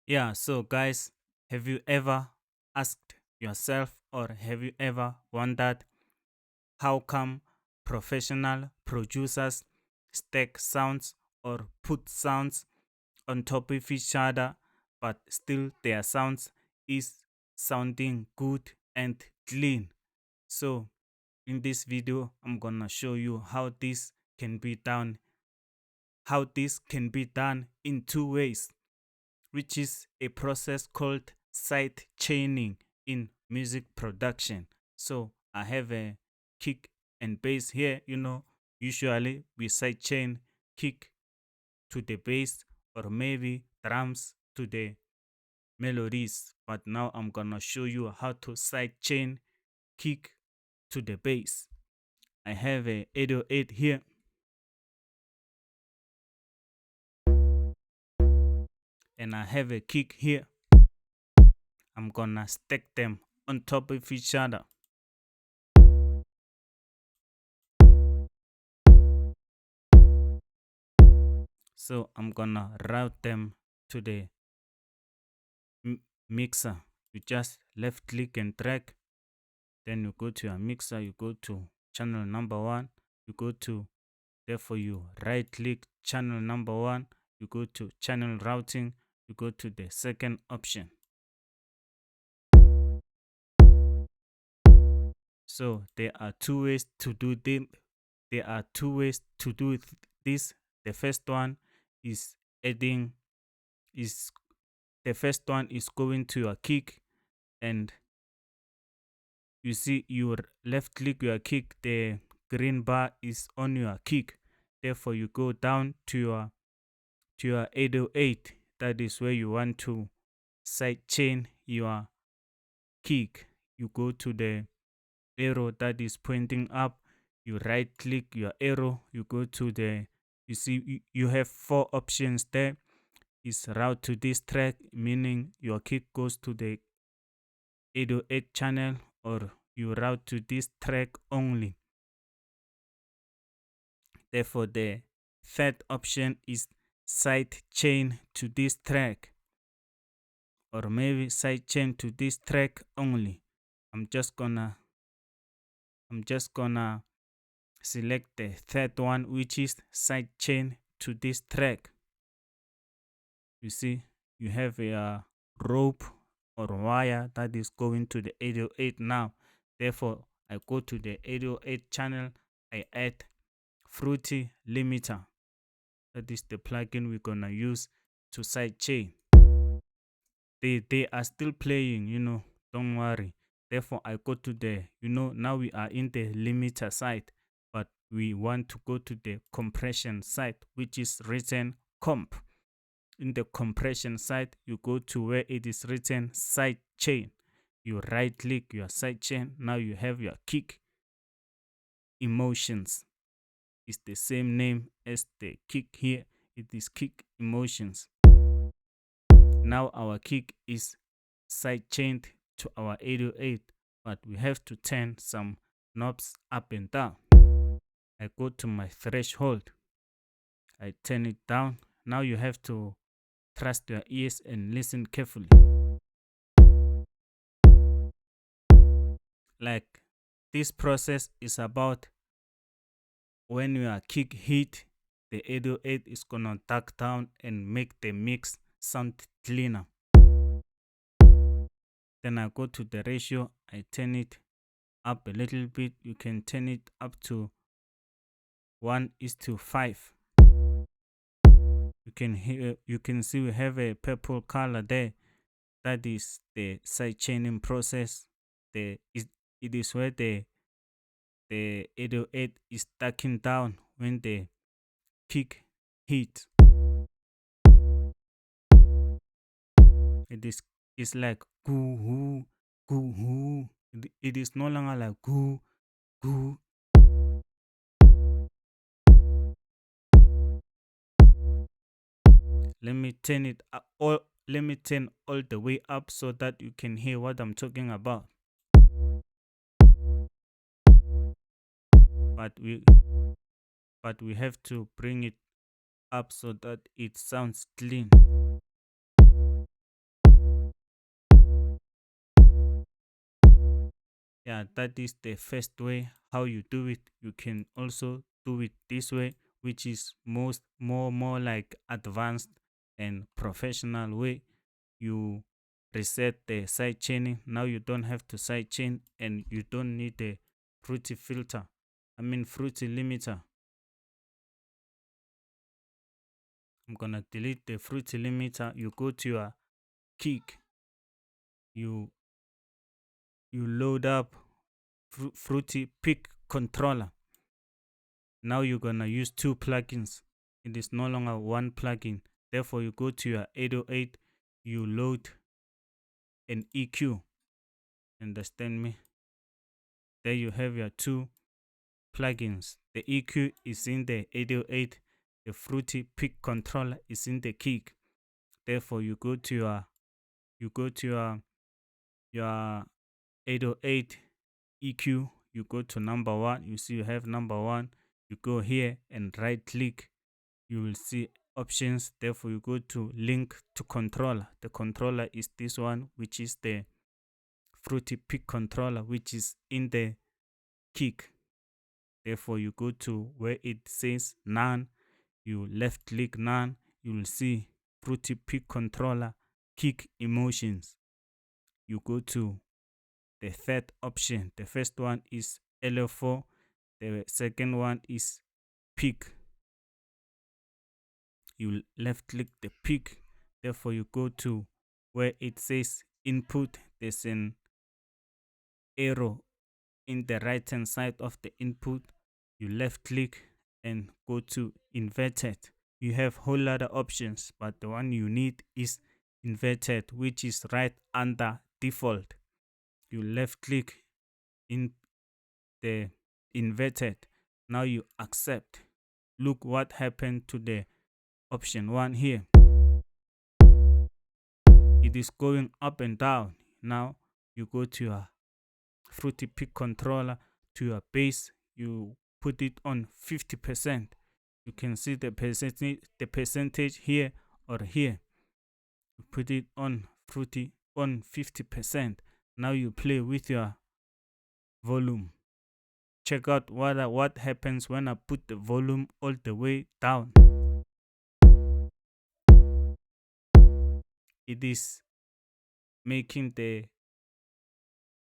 Yeah, so guys, have you ever asked yourself or have you ever wondered how come professional producers stack sounds or put sounds on top of each other, but still their sounds is sounding good and clean? So, in this video, I'm gonna show you can be done, how this can be done in two ways, which is a process called side chaining in music production. So I have a kick and bass here. Usually we side chain kick to the bass or maybe drums to the melodies. But now I'm gonna show you how to side chain kick to the bass. I have a 808 here and I have a kick here. I'm gonna stack them on top of each other. So I'm gonna route them to the mixer. You just left click and drag. Then you go to your mixer, you go to channel number one, you go to, therefore you right click channel number one, you go to channel routing, you go to the second option. So there are two ways to do this. There are two ways to do this. The first one is adding is the first one is going to your kick, and you see you left click your kick, the green bar is on your kick. Therefore you go down to your 808. That is where you want to side chain your kick. You go to the arrow that is pointing up, you right click your arrow, you go to the, you see you have four options there. Is route to this track, meaning your kick goes to the 808 channel, or you route to this track only. Therefore the third option is side chain to this track, or maybe side chain to this track only. I'm just gonna select the third one, which is side chain to this track. You see you have a rope or wire that is going to the 808 now. Therefore I go to the 808 channel, I add Fruity Limiter. That is the plugin we're gonna use to side chain. They are still playing, don't worry. Therefore I go to the, now we are in the limiter side, but we want to go to the compression side, which is written comp. In the compression side, you go to where it is written side chain. You right click your side chain. Now you have your kick emotions. It's the same name as the kick here. It is kick emotions. Now our kick is side chained to our 808, but we have to turn some knobs up and down. I go to my threshold, I turn it down. Now you have to trust your ears and listen carefully. Like, this process is about when your kick hit, the 808 is gonna duck down and make the mix sound cleaner. Then I go to the ratio, I turn it up a little bit. You can turn it up to 1:5. You can see we have a purple color there. That is the side chaining process. It is where the 808 is ducking down when the kick hit. It's like goo hoo, goo hoo. It is no longer like goo goo. Let me turn it up let me turn all the way up so that you can hear what I'm talking about. But we have to bring it up so that it sounds clean. Yeah, that is the first way how you do it. You can also do it this way, which is more like advanced and professional way. You reset the side chaining. Now you don't have to side chain and you don't need a fruity filter. I mean fruity limiter. I'm gonna delete the fruity limiter. You go to your kick. You load up fruity pick controller. Now you're gonna use two plugins. It is no longer one plugin. Therefore, you go to your 808, you load an EQ. Understand me? There you have your two plugins. The EQ is in the 808, the fruity pick controller is in the kick. Therefore, you go to your 808 EQ, you go to number one, you see you have number one, you go here and right click, you will see options. Therefore, you go to link to controller. The controller is this one, which is the fruity pick controller, which is in the kick. Therefore, you go to where it says none, you left click none, you will see fruity pick controller kick emotions. You go to the third option. The first one is LF4, the second one is pick. You left click the pick. Therefore, you go to where it says input. There's an arrow in the right hand side of the input. You left click and go to inverted. You have whole lot of options, but the one you need is inverted, which is right under default. You left click in the inverted. Now you accept. Look what happened to the option one here. It is going up and down. Now you go to your fruity pick controller, to your bass, you put it on 50%. You can see the percentage here or here. You put it on fruity on 50%. Now you play with your volume. Check out what happens when I put the volume all the way down. It is making the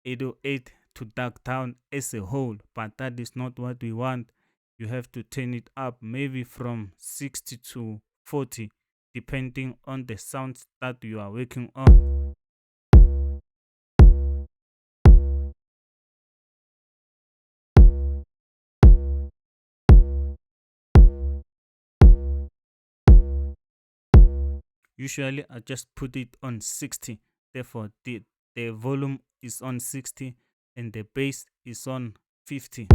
808 to duck down as a whole, but that is not what we want. You have to turn it up maybe from 60 to 40 depending on the sounds that you are working on. Usually I just put it on 60. Therefore the volume is on 60 and the bass is on 50.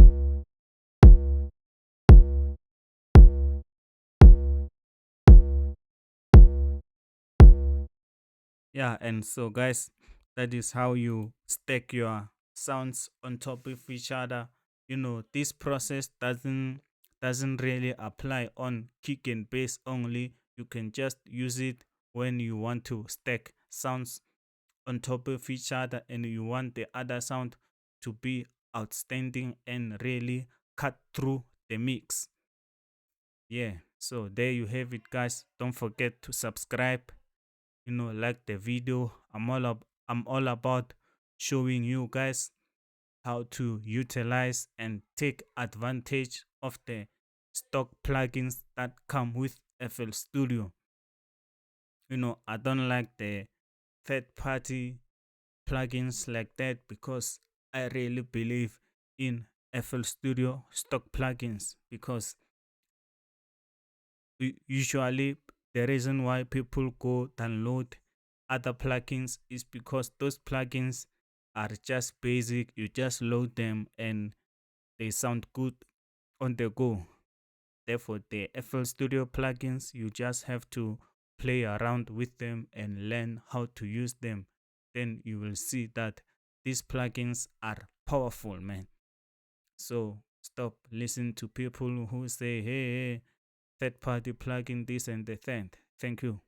Yeah, and so guys, that is how you stack your sounds on top of each other. You know, this process doesn't really apply on kick and bass only. You can just use it when you want to stack sounds on top of each other and you want the other sound to be outstanding and really cut through the mix. Yeah, so there you have it guys. Don't forget to subscribe, you know, like the video. I'm all about showing you guys how to utilize and take advantage of the stock plugins that come with FL Studio. You know, I don't like the third party plugins like that because I really believe in FL Studio stock plugins, because usually the reason why people go download other plugins is because those plugins are just basic. You just load them and they sound good on the go. Therefore, the FL Studio plugins, you just have to play around with them and learn how to use them. Then you will see that these plugins are powerful, man. So stop listening to people who say, hey, third party plugin this and the third. Thank you.